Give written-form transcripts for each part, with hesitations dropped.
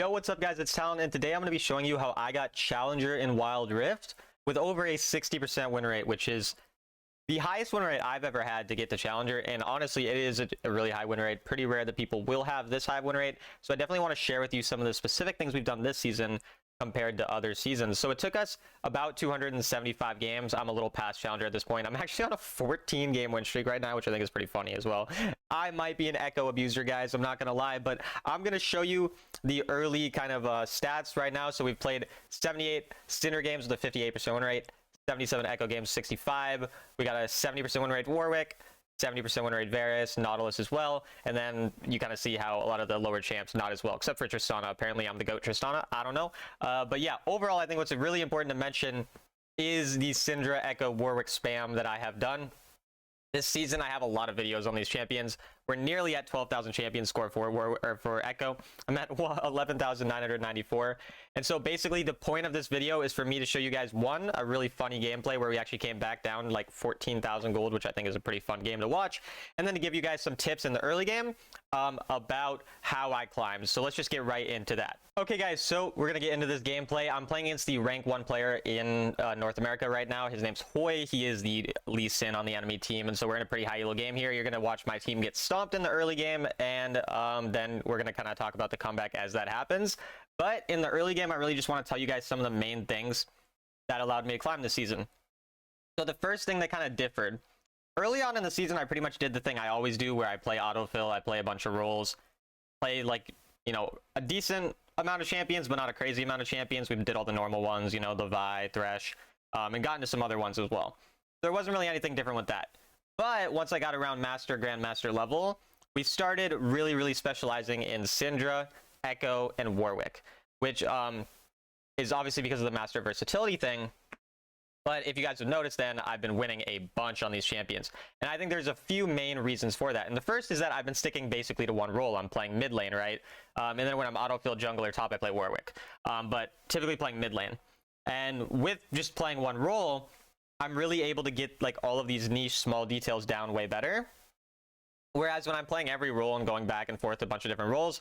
Yo, what's up guys, it's Talon, and today I'm going to be showing you how I got Challenger in Wild Rift with over a 60% win rate, which is the highest win rate I've ever had to get to Challenger, and honestly, it is a really high win rate. Pretty rare that people will have this high win rate, so I definitely want to share with you some of the specific things we've done this season compared to other seasons. So it took us about 275 games. I'm a little past Challenger at this point. I'm actually on a 14 game win streak right now, which I think is pretty funny as well. I might be an Echo abuser, guys, I'm not gonna lie, but I'm gonna show you the early kind of stats right now. So we've played 78 Cinder games with a 58% win rate, 77 Echo games, 65. We got a 70% win rate Warwick, 70% win rate Varus, Nautilus as well, and then you kind of see how a lot of the lower champs not as well, except for Tristana. Apparently I'm the GOAT Tristana, I don't know. But yeah, overall I think what's really important to mention is the Syndra, Echo, Warwick spam that I have done. This season I have a lot of videos on these champions. We're nearly at 12,000 champion score for Echo. I'm at 11,994. And so basically the point of this video is for me to show you guys, one, a really funny gameplay where we actually came back down like 14,000 gold, which I think is a pretty fun game to watch. And then to give you guys some tips in the early game about how I climbed. So let's just get right into that. Okay guys, so we're gonna get into this gameplay. I'm playing against the rank 1 player in North America right now. His name's Hoy. He is the Lee Sin on the enemy team, and so we're in a pretty high elo game here. You're gonna watch my team get stomped in the early game, and then we're gonna kind of talk about the comeback as that happens. But in the early game, I really just want to tell you guys some of the main things that allowed me to climb this season. So the first thing that kind of differed, early on in the season, I pretty much did the thing I always do where I play autofill, I play a bunch of roles, play like, you know, a decent amount of champions, but not a crazy amount of champions. We did all the normal ones, you know, the Vi, Thresh, and got into some other ones as well. There wasn't really anything different with that. But once I got around Master, Grandmaster level, we started really specializing in Syndra, Echo, and Warwick, which is obviously because of the Master versatility thing. But if you guys have noticed, then I've been winning a bunch on these champions. And I think there's a few main reasons for that. And the first is that I've been sticking basically to one role. I'm playing mid lane, right? And then when I'm autofill, jungle, or top, I play Warwick. But typically playing mid lane. And with just playing one role, I'm really able to get like all of these niche small details down way better. Whereas when I'm playing every role and going back and forth a bunch of different roles,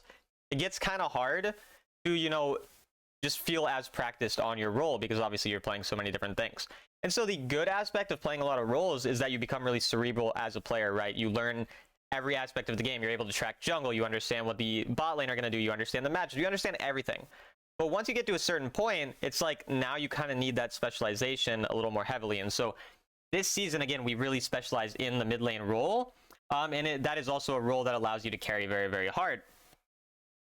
it gets kind of hard to, you know, just feel as practiced on your role, because obviously you're playing so many different things. And so the good aspect of playing a lot of roles is that you become really cerebral as a player, right? You learn every aspect of the game. You're able to track jungle. You understand what the bot lane are going to do. You understand the matches. You understand everything. But once you get to a certain point, it's like now you kind of need that specialization a little more heavily. And so this season, again, we really specialized in the mid lane role. And that is also a role that allows you to carry very hard.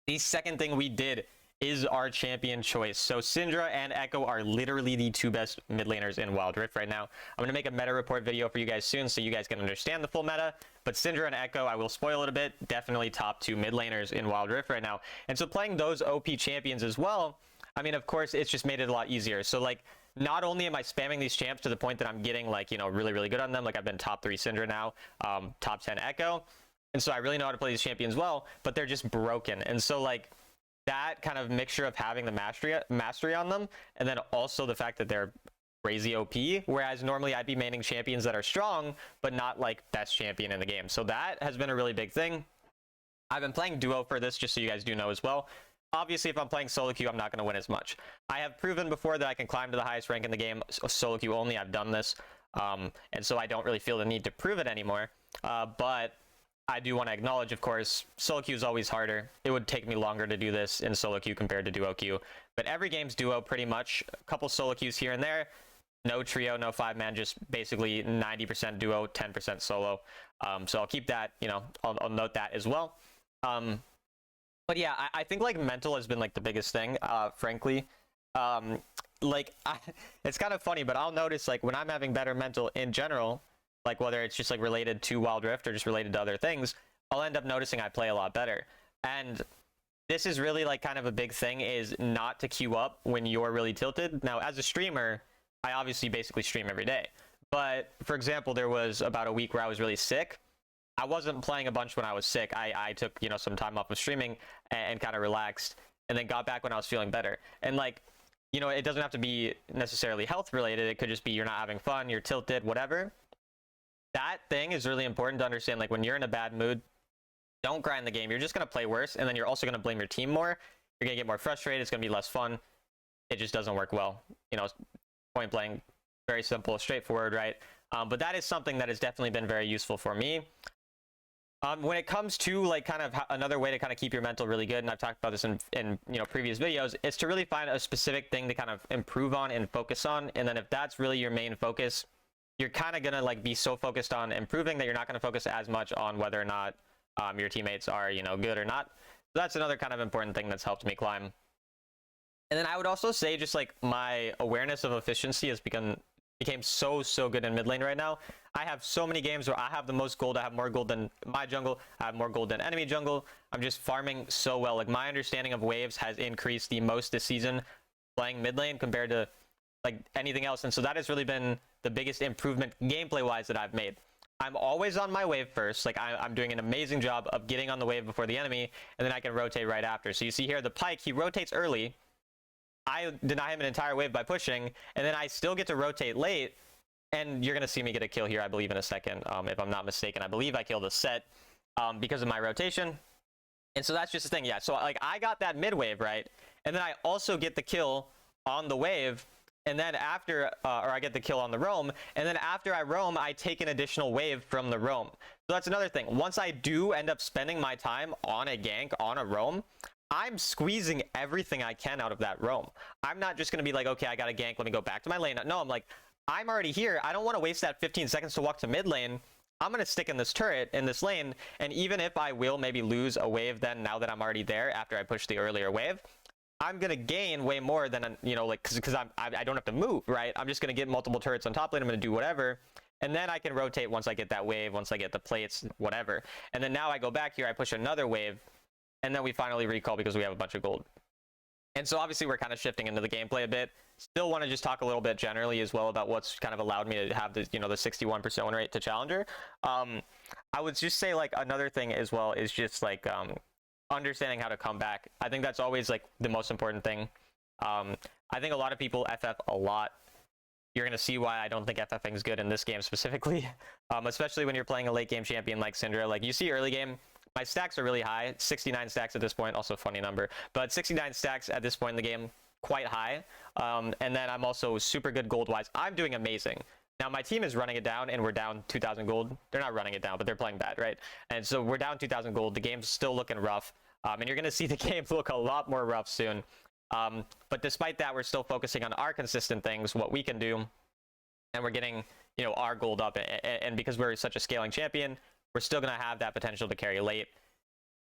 The second thing we did is our champion choice. So Syndra and Echo are literally the two best mid laners in Wild Rift right now. I'm going to make a meta report video for you guys soon so you guys can understand the full meta. But Syndra and Echo, I will spoil it a bit, definitely top 2 mid laners in Wild Rift right now. And so playing those OP champions as well, I mean, of course, it's just made it a lot easier. So like, not only am I spamming these champs to the point that I'm getting like, you know, really good on them. Like I've been top 3 Syndra now, top 10 Echo. And so I really know how to play these champions well, but they're just broken. And so like that kind of mixture of having the mastery on them, and then also the fact that they're crazy OP, whereas normally I'd be maining champions that are strong, but not like best champion in the game. So that has been a really big thing. I've been playing duo for this, just so you guys do know as well. Obviously, if I'm playing solo queue, I'm not going to win as much. I have proven before that I can climb to the highest rank in the game solo queue only. I've done this, and so I don't really feel the need to prove it anymore. But I do want to acknowledge, of course, solo queue is always harder. It would take me longer to do this in solo queue compared to duo queue. But every game's duo pretty much. A couple solo queues here and there. No trio, no 5-man, just basically 90% duo, 10% solo. So I'll keep that, you know, I'll note that as well. But yeah, I think like mental has been like the biggest thing, frankly. It's kind of funny, but I'll notice like when I'm having better mental in general, like whether it's just like related to Wild Rift or just related to other things, I'll end up noticing I play a lot better. And this is really like kind of a big thing, is not to queue up when you're really tilted. Now, as a streamer, I obviously basically stream every day. But for example, there was about a week where I was really sick. I wasn't playing a bunch when I was sick. I took, you know, some time off of streaming and kind of relaxed, and then got back when I was feeling better. And like, you know, it doesn't have to be necessarily health related. It could just be you're not having fun, you're tilted, whatever. That thing is really important to understand. Like when you're in a bad mood, don't grind the game. You're just going to play worse, and then you're also going to blame your team more. You're gonna get more frustrated. It's gonna be less fun. It just doesn't work well. You know, point blank, very simple, straightforward, right? But that is something that has definitely been very useful for me. When it comes to like kind of another way to kind of keep your mental really good, and I've talked about this in you know previous videos, is to really find a specific thing to kind of improve on and focus on. And then if that's really your main focus, you're kind of gonna like be so focused on improving that you're not gonna focus as much on whether or not your teammates are, you know, good or not. So that's another kind of important thing that's helped me climb. And then I would also say just like my awareness of efficiency has became so good in mid lane right now. I have so many games where I have the most gold. I have more gold than my jungle. I have more gold than enemy jungle. I'm just farming so well. Like my understanding of waves has increased the most this season playing mid lane compared to like anything else. And so that has really been the biggest improvement gameplay wise that I've made. I'm always on my wave first. Like I'm doing an amazing job of getting on the wave before the enemy, and then I can rotate right after. So you see here the Pyke, he rotates early. I deny him an entire wave by pushing, and then I still get to rotate late, and you're going to see me get a kill here, I believe, in a second, if I'm not mistaken. I believe I killed a set because of my rotation. And so that's just the thing, yeah. So like I got that mid wave, right? And then I also get the kill on the wave, and then after, or I get the kill on the roam, and then after I roam, I take an additional wave from the roam. So that's another thing. Once I do end up spending my time on a gank, on a roam, I'm squeezing everything I can out of that roam. I'm not just going to be like, okay, I got a gank, let me go back to my lane. No, I'm like, I'm already here. I don't want to waste that 15 seconds to walk to mid lane. I'm going to stick in this turret in this lane. And even if I will maybe lose a wave then now that I'm already there after I push the earlier wave, I'm going to gain way more than, you know, like, because I don't have to move, right? I'm just going to get multiple turrets on top lane. I'm going to do whatever. And then I can rotate once I get that wave, once I get the plates, whatever. And then now I go back here, I push another wave. And then we finally recall because we have a bunch of gold. And so obviously we're kind of shifting into the gameplay a bit. Still want to just talk a little bit generally as well about what's kind of allowed me to have the, you know, the 61% win rate to Challenger. I would just say like another thing as well is just like understanding how to come back. I think that's always like the most important thing. I think a lot of people FF a lot. You're going to see why I don't think FFing is good in this game specifically, especially when you're playing a late game champion like Syndra. Like you see early game, my stacks are really high, 69 stacks at this point, also a funny number, but 69 stacks at this point in the game, quite high. And then I'm also super good gold-wise. I'm doing amazing. Now my team is running it down and we're down 2,000 gold. They're not running it down, but they're playing bad, right? And so we're down 2,000 gold. The game's still looking rough. And you're going to see the game look a lot more rough soon. But despite that, we're still focusing on our consistent things, what we can do. And we're getting, you know, our gold up. And because we're such a scaling champion, we're still going to have that potential to carry late.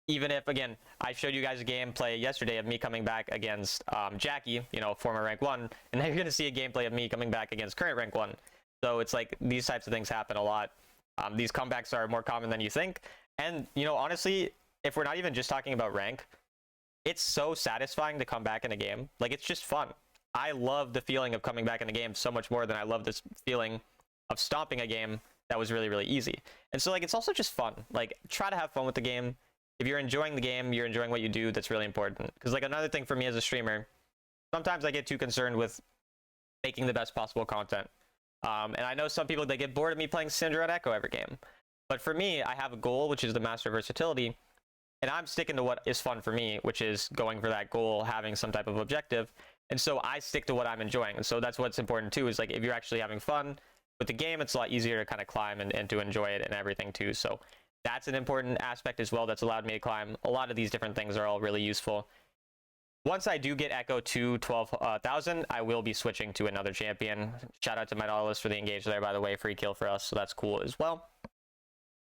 Even if, again, I showed you guys a gameplay yesterday of me coming back against Jackie, you know, former rank 1. And now you're going to see a gameplay of me coming back against current rank 1. So it's like these types of things happen a lot. These comebacks are more common than you think. And, you know, honestly, if we're not even just talking about rank, it's so satisfying to come back in a game. Like, it's just fun. I love the feeling of coming back in a game so much more than I love this feeling of stomping a game that was really, really easy. And so, like, it's also just fun. Like, try to have fun with the game. If you're enjoying the game, you're enjoying what you do, that's really important. Because, like, another thing for me as a streamer, sometimes I get too concerned with making the best possible content. And I know some people, they get bored of me playing Syndra and Echo every game. But for me, I have a goal, which is the Master of Versatility. And I'm sticking to what is fun for me, which is going for that goal, having some type of objective. And so I stick to what I'm enjoying. And so that's what's important too, is like if you're actually having fun with the game, it's a lot easier to kind of climb and to enjoy it and everything too. So that's an important aspect as well that's allowed me to climb. A lot of these different things are all really useful. Once I do get Echo to 12,000, I will be switching to another champion. Shout out to my Nautilus for the engage there, by the way, free kill for us. So that's cool as well.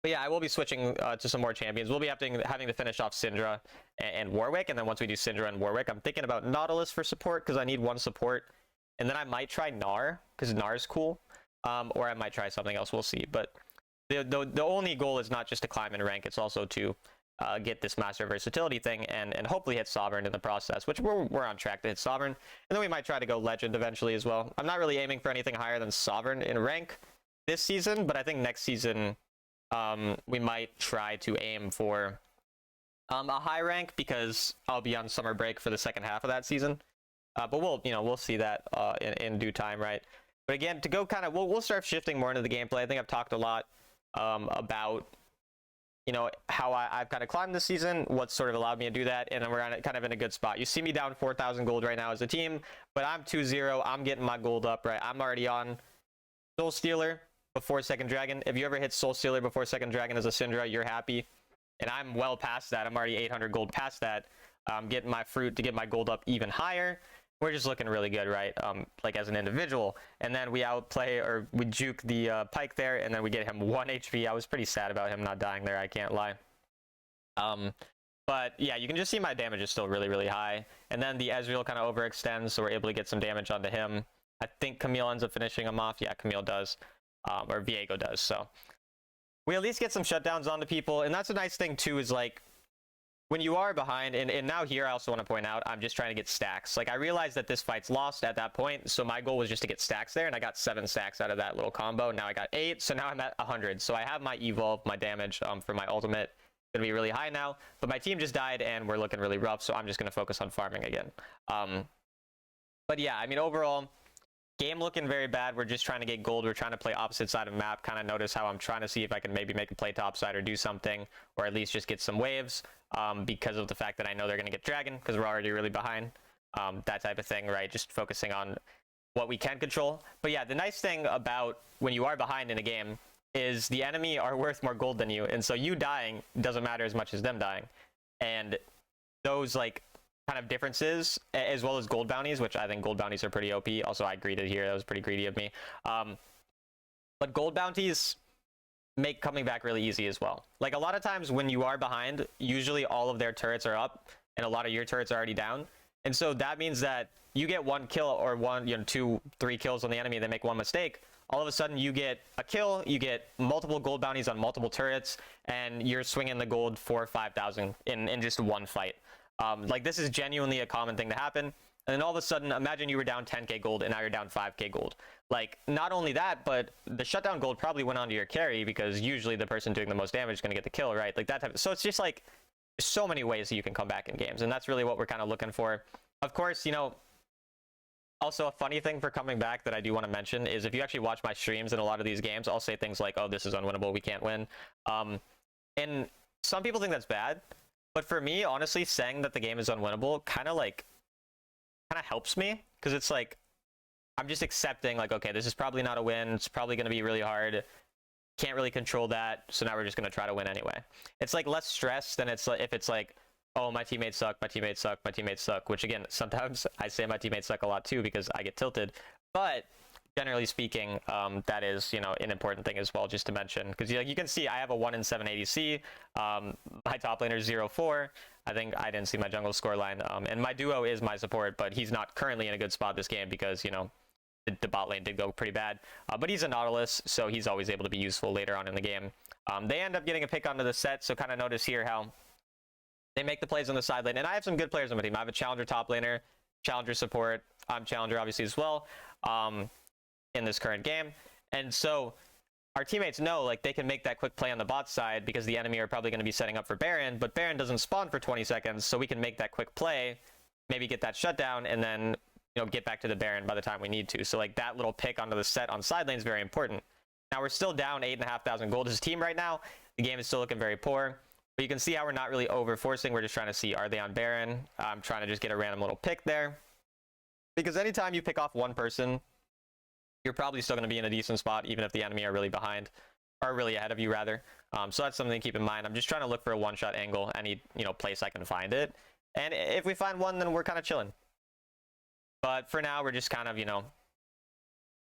But yeah, I will be switching to some more champions. We'll be having to finish off Syndra and Warwick. And then once we do Syndra and Warwick, I'm thinking about Nautilus for support because I need one support. And then I might try Gnar because Gnar's cool. Or I might try something else. We'll see. But the only goal is not just to climb in rank. It's also to get this Master Versatility thing and hopefully hit Sovereign in the process, which we're on track to hit Sovereign. And then we might try to go Legend eventually as well. I'm not really aiming for anything higher than Sovereign in rank this season, but I think next season we might try to aim for a high rank because I'll be on summer break for the second half of that season. But we'll see that in due time, right? But again, to go kind of, we'll start shifting more into the gameplay. I think I've talked a lot about you know, how I've kind of climbed this season, what sort of allowed me to do that, and then we're kind of in a good spot. You see me down 4,000 gold right now as a team, but I'm 2-0. I'm getting my gold up, right? I'm already on Soul Stealer before Second Dragon. If you ever hit Soul Stealer before Second Dragon as a Syndra, you're happy. And I'm well past that. I'm already 800 gold past that. I'm getting my fruit to get my gold up even higher. We're just looking really good, right? Like as an individual. And then we outplay, or we juke the Pike there, and then we get him 1 HP. I was pretty sad about him not dying there, I can't lie. But yeah, you can just see my damage is still really, really high. And then the Ezreal kind of overextends, so we're able to get some damage onto him. I think Camille ends up finishing him off. Yeah, Camille does. Or Viego does, so. We at least get some shutdowns onto people, and that's a nice thing too, is like, when you are behind, and now here I also want to point out, I'm just trying to get stacks. Like, I realized that this fight's lost at that point, so my goal was just to get stacks there, and I got 7 stacks out of that little combo. Now I got 8, so now I'm at 100. So I have my evolve, my damage for my ultimate going to be really high now, but my team just died, and we're looking really rough, so I'm just going to focus on farming again. But yeah, I mean, overall, game looking very bad. We're just trying to get gold. We're trying to play opposite side of map. Kind of notice how I'm trying to see if I can maybe make a play top side or do something, or at least just get some waves, because of the fact that I know they're going to get dragon because we're already really behind. That type of thing, right? Just focusing on what we can control. But yeah, the nice thing about when you are behind in a game is the enemy are worth more gold than you, and so you dying doesn't matter as much as them dying. And those like kind of differences, as well as gold bounties, which I think gold bounties are pretty OP. Also, I greeted here. That was pretty greedy of me. But gold bounties make coming back really easy as well. Like, a lot of times when you are behind, usually all of their turrets are up and a lot of your turrets are already down. And so that means that you get 1 kill or 1, 2, 3 kills on the enemy, they make 1 mistake. All of a sudden you get a kill, you get multiple gold bounties on multiple turrets, and you're swinging the gold 4,000 or 5,000 in just one fight. Like, this is genuinely a common thing to happen. And then all of a sudden, imagine you were down 10k gold and now you're down 5k gold. Like, not only that, but the shutdown gold probably went onto your carry, because usually the person doing the most damage is going to get the kill, right? Like, that type of, so it's just like so many ways that you can come back in games, and that's really what we're kind of looking for. Of course, also a funny thing for coming back that I do want to mention is, if you actually watch my streams in a lot of these games, I'll say things like, oh, this is unwinnable, we can't win. And some people think that's bad, but for me, honestly, saying that the game is unwinnable kind of helps me, because it's like, I'm just accepting, like, okay, this is probably not a win, it's probably going to be really hard, can't really control that, so now we're just going to try to win anyway. It's like less stress than it's like, if it's like, oh, my teammates suck, my teammates suck, my teammates suck, which again, sometimes I say my teammates suck a lot too, because I get tilted. But generally speaking, that is, an important thing as well, just to mention, because you can see I have a 1 in 7 ADC. My top laner is 0-4. I think I didn't see my jungle scoreline, and my duo is my support, but he's not currently in a good spot this game because the bot lane did go pretty bad. But he's a Nautilus, so he's always able to be useful later on in the game. They end up getting a pick onto the set, so kind of notice here how they make the plays on the side lane. And I have some good players on my team. I have a Challenger top laner, Challenger support. I'm Challenger, obviously, as well, in this current game. And so our teammates know, like, they can make that quick play on the bot side because the enemy are probably going to be setting up for Baron, but Baron doesn't spawn for 20 seconds, so we can make that quick play, maybe get that shutdown, and then get back to the Baron by the time we need to. So, like, that little pick onto the set on side lane is very important. Now, we're still down 8,500 gold as a team right now. The game is still looking very poor. But you can see how we're not really over-forcing. We're just trying to see, are they on Baron? I'm trying to just get a random little pick there. Because anytime you pick off one person, you're probably still going to be in a decent spot, even if the enemy are really behind, or really ahead of you, rather. So that's something to keep in mind. I'm just trying to look for a one-shot angle, any place I can find it. And if we find one, then we're kind of chilling. But for now, we're just kind of,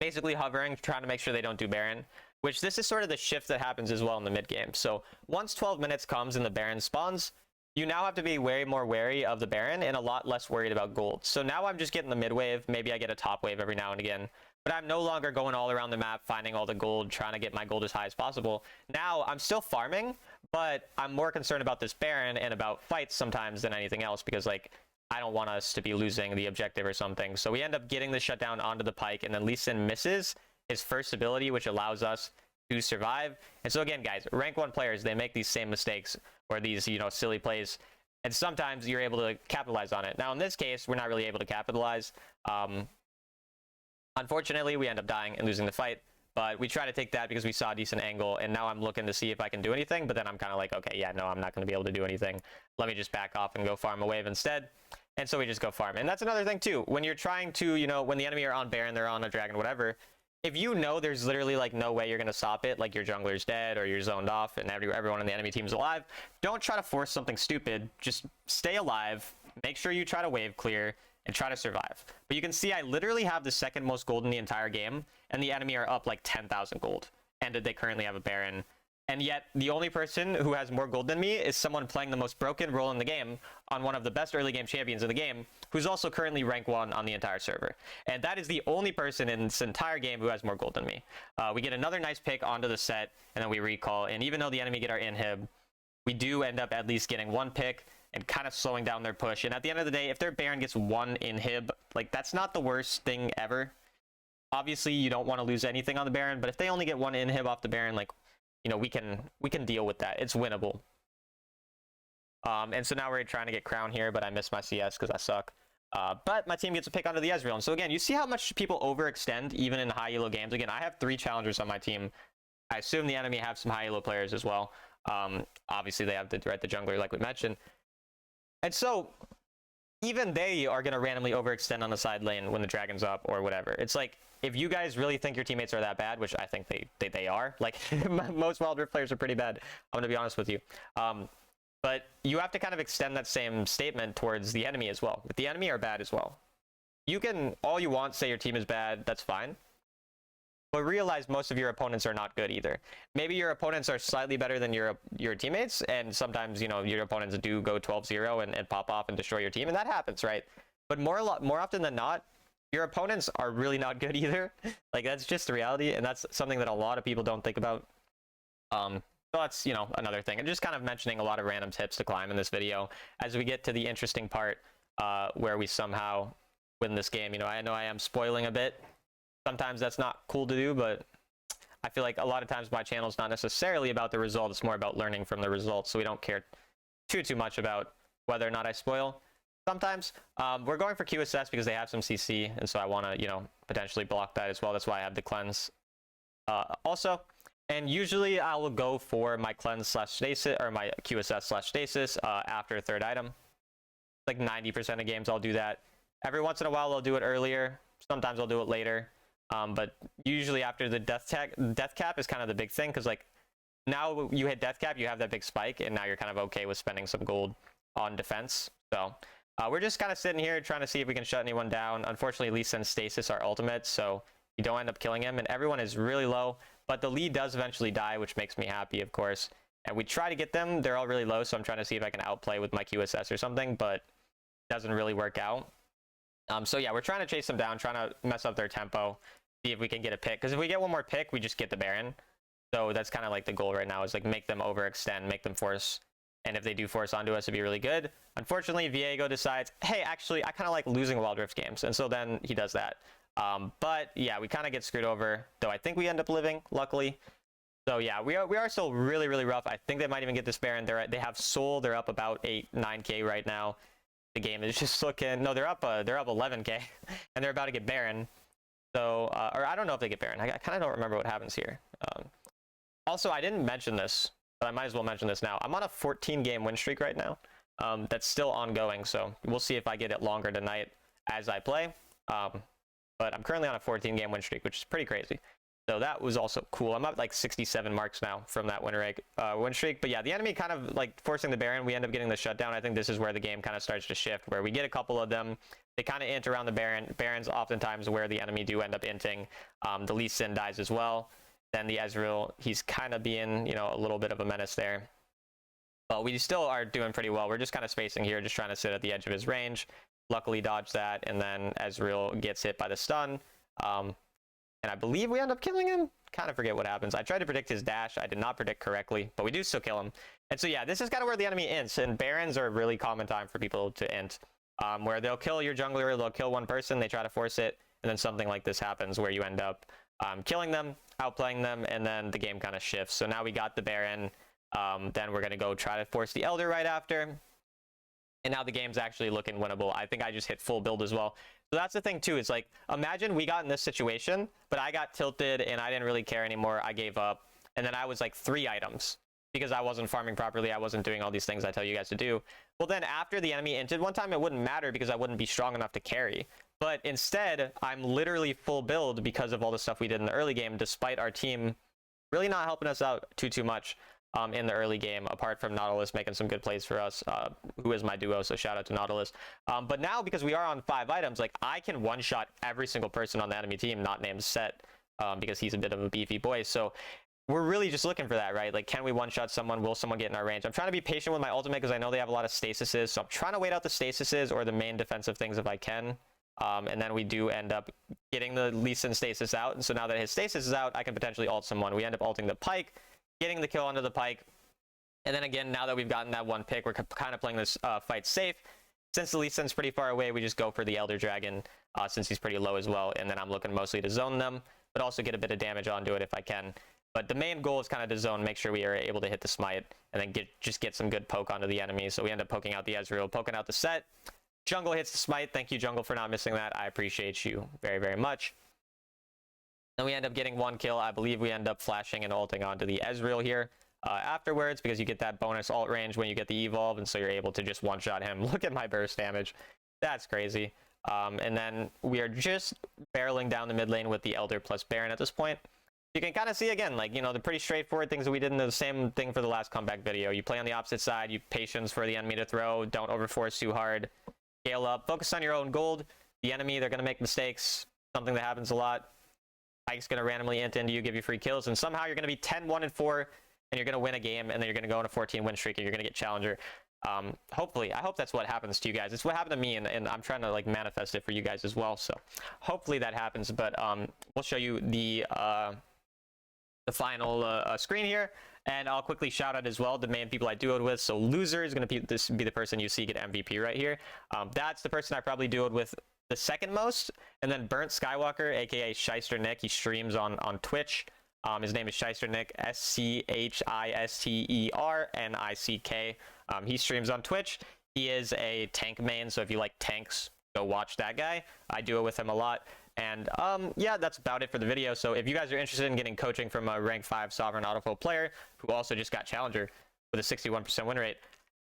basically hovering, trying to make sure they don't do Baron. Which, this is sort of the shift that happens as well in the mid game. So once 12 minutes comes and the Baron spawns, you now have to be way more wary of the Baron and a lot less worried about gold. So now I'm just getting the mid wave. Maybe I get a top wave every now and again. But I'm no longer going all around the map, finding all the gold, trying to get my gold as high as possible. Now I'm still farming, but I'm more concerned about this Baron and about fights sometimes than anything else, because, like, I don't want us to be losing the objective or something. So we end up getting the shutdown onto the Pike, and then Lee Sin misses his first ability, which allows us to survive. And so again, guys, rank 1 players, they make these same mistakes or these, silly plays, and sometimes you're able to capitalize on it. Now, in this case, we're not really able to capitalize. Unfortunately, we end up dying and losing the fight. but we try to take that because we saw a decent angle, and now I'm looking to see if I can do anything, but then I'm kind of like, okay, yeah, no, I'm not going to be able to do anything. Let me just back off and go farm a wave instead. And so we just go farm. And that's another thing too. When you're trying to, you know, when the enemy are on Baron, they're on a dragon, whatever, if you know there's literally like no way you're going to stop it, like your jungler's dead or you're zoned off and everyone on the enemy team's alive, don't try to force something stupid. Just stay alive, make sure you try to wave clear, and try to survive. But you can see I literally have the second most gold in the entire game, and the enemy are up like 10,000 gold, and they currently have a Baron. And yet the only person who has more gold than me is someone playing the most broken role in the game on one of the best early game champions in the game, who's also currently rank 1 on the entire server. And that is the only person in this entire game who has more gold than me. We get another nice pick onto the set, and then we recall. And even though the enemy get our inhib, we do end up at least getting one pick and kind of slowing down their push. And at the end of the day, if their Baron gets one inhib, like that's not the worst thing ever. Obviously, you don't want to lose anything on the Baron, but if they only get one inhib off the Baron, like, you know, we can deal with that. It's winnable. And so now we're trying to get crown here, but I missed my CS because I suck. But my team gets a pick onto the Ezreal. And so again, you see how much people overextend even in high elo games. Again, I have 3 challengers on my team. I assume the enemy have some high elo players as well. Obviously, they have the jungler, like we mentioned. And so even they are going to randomly overextend on the side lane when the dragon's up or whatever. It's like, if you guys really think your teammates are that bad, which I think they are, like most Wild Rift players are pretty bad, I'm going to be honest with you. But you have to kind of extend that same statement towards the enemy as well. If the enemy are bad as well, you can, all you want, say your team is bad, that's fine. But realize most of your opponents are not good either. Maybe your opponents are slightly better than your teammates, and sometimes, you know, your opponents do go 12-0 and pop off and destroy your team, and that happens, right? But more often than not, your opponents are really not good either. Like, that's just the reality, and that's something that a lot of people don't think about. So that's, you know, another thing. And just kind of mentioning a lot of random tips to climb in this video as we get to the interesting part where we somehow win this game. You know I am spoiling a bit. Sometimes that's not cool to do, but I feel like a lot of times my channel is not necessarily about the result. It's more about learning from the results. So we don't care too much about whether or not I spoil. Sometimes we're going for QSS because they have some CC, and so I want to, you know, potentially block that as well. That's why I have the cleanse also. And usually I will go for my cleanse slash stasis or my QSS slash stasis after a third item. Like 90% of games I'll do that. Every once in a while I'll do it earlier. Sometimes I'll do it later. But usually after the death cap is kind of the big thing, because like now you hit death cap, you have that big spike, and now you're kind of okay with spending some gold on defense. So we're just kind of sitting here trying to see if we can shut anyone down. Unfortunately, Lee sends stasis our ultimate, so you don't end up killing him, and everyone is really low. But the lead does eventually die, which makes me happy, of course. And we try to get them. They're all really low, so I'm trying to see if I can outplay with my QSS or something, but it doesn't really work out. So yeah, we're trying to chase them down, trying to mess up their tempo, see if we can get a pick. Because if we get one more pick, we just get the Baron. So that's kind of like the goal right now, is like make them overextend, make them force. And if they do force onto us, it'd be really good. Unfortunately, Viego decides, hey, actually, I kind of like losing Wild Rift games. And so then he does that. But yeah, we kind of get screwed over, though I think we end up living, luckily. So yeah, we are still really, really rough. I think they might even get this Baron. They have Soul. They're up about 9K right now. The game is just looking, no, they're up 11K, and they're about to get Baron. So, or I don't know if they get Baron. I kind of don't remember what happens here. Also, I didn't mention this, but I might as well mention this now. I'm on a 14-game win streak right now. That's still ongoing, so we'll see if I get it longer tonight as I play. But I'm currently on a 14-game win streak, which is pretty crazy. So that was also cool. I'm up like 67 marks now from that win streak. But yeah, the enemy kind of like forcing the Baron. We end up getting the shutdown. I think this is where the game kind of starts to shift, where we get a couple of them. They kind of int around the Baron. Baron's oftentimes where the enemy do end up inting. The Lee Sin dies as well. Then the Ezreal, he's kind of being, you know, a little bit of a menace there. But we still are doing pretty well. We're just kind of spacing here, just trying to sit at the edge of his range. Luckily dodge that, and then Ezreal gets hit by the stun. And I believe we end up killing him. Kind of forget what happens. I tried to predict his dash. I did not predict correctly, but we do still kill him. And so yeah, this is kind of where the enemy ints, and Barons are a really common time for people to int, where they'll kill your jungler, they'll kill one person, they try to force it, and then something like this happens where you end up killing them, outplaying them, and then the game kind of shifts. So now we got the Baron. Then we're going to go try to force the Elder right after. and now the game's actually looking winnable. I think I just hit full build as well. So that's the thing too. It's like, imagine we got in this situation, but I got tilted and I didn't really care anymore. I gave up, and then I was like 3 items because I wasn't farming properly. I wasn't doing all these things I tell you guys to do. Well, then after the enemy inted one time, it wouldn't matter because I wouldn't be strong enough to carry. But instead, I'm literally full build because of all the stuff we did in the early game, despite our team really not helping us out too much in the early game, apart from Nautilus making some good plays for us, who is my duo, so shout out to Nautilus. But now, because we are on 5 items, like, I can one-shot every single person on the enemy team, not named Set, because he's a bit of a beefy boy. So we're really just looking for that, right? Like, can we one-shot someone? Will someone get in our range? I'm trying to be patient with my ultimate because I know they have a lot of stasises, so I'm trying to wait out the stasises or the main defensive things if I can. And then we do end up getting the Lee Sin stasis out, and so now that his stasis is out, I can potentially ult someone. We end up ulting the Pyke, getting the kill onto the Pyke, and then again, now that we've gotten that 1 pick, we're kind of playing this fight safe. Since the Lee Sin's pretty far away, we just go for the Elder Dragon, since he's pretty low as well, and then I'm looking mostly to zone them, but also get a bit of damage onto it if I can. But the main goal is kind of to zone, make sure we are able to hit the smite, and then just get some good poke onto the enemy. So we end up poking out the Ezreal, poking out the Set. Jungle hits the smite. Thank you, Jungle, for not missing that. I appreciate you very, very much. Then we end up getting 1 kill. I believe we end up flashing and ulting onto the Ezreal here afterwards, because you get that bonus ult range when you get the evolve, and so you're able to just one-shot him. Look at my burst damage. That's crazy. And then we are just barreling down the mid lane with the Elder plus Baron at this point. You can kind of see, again, like, you know, the pretty straightforward things that we did in the same thing for the last comeback video. You play on the opposite side, you patience for the enemy to throw, don't overforce too hard, scale up, focus on your own gold. The enemy, they're going to make mistakes, something that happens a lot. Pyke's going to randomly int into you, give you free kills, and somehow you're going to be 10-1-4, and you're going to win a game, and then you're going to go on a 14-win streak, and you're going to get Challenger. Hopefully, I hope that's what happens to you guys. It's what happened to me, and I'm trying to, like, manifest it for you guys as well, so hopefully that happens. But we'll show you the final screen here, and I'll quickly shout out as well the main people I duoed with. So Loser is going to be the person you see get MVP right here. That's the person I probably duoed with the second most, and then Burnt Skywalker, aka Shyster Nick. He streams on Twitch. His name is Shyster Nick, SCHISTERNICK. He streams on Twitch. He is a tank main, so if you like tanks, go watch that guy. I duo with him a lot. And yeah, that's about it for the video. So if you guys are interested in getting coaching from a rank 5 Sovereign Autofold player who also just got Challenger with a 61% win rate,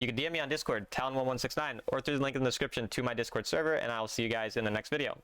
you can DM me on Discord, Talon1169, or through the link in the description to my Discord server, and I will see you guys in the next video.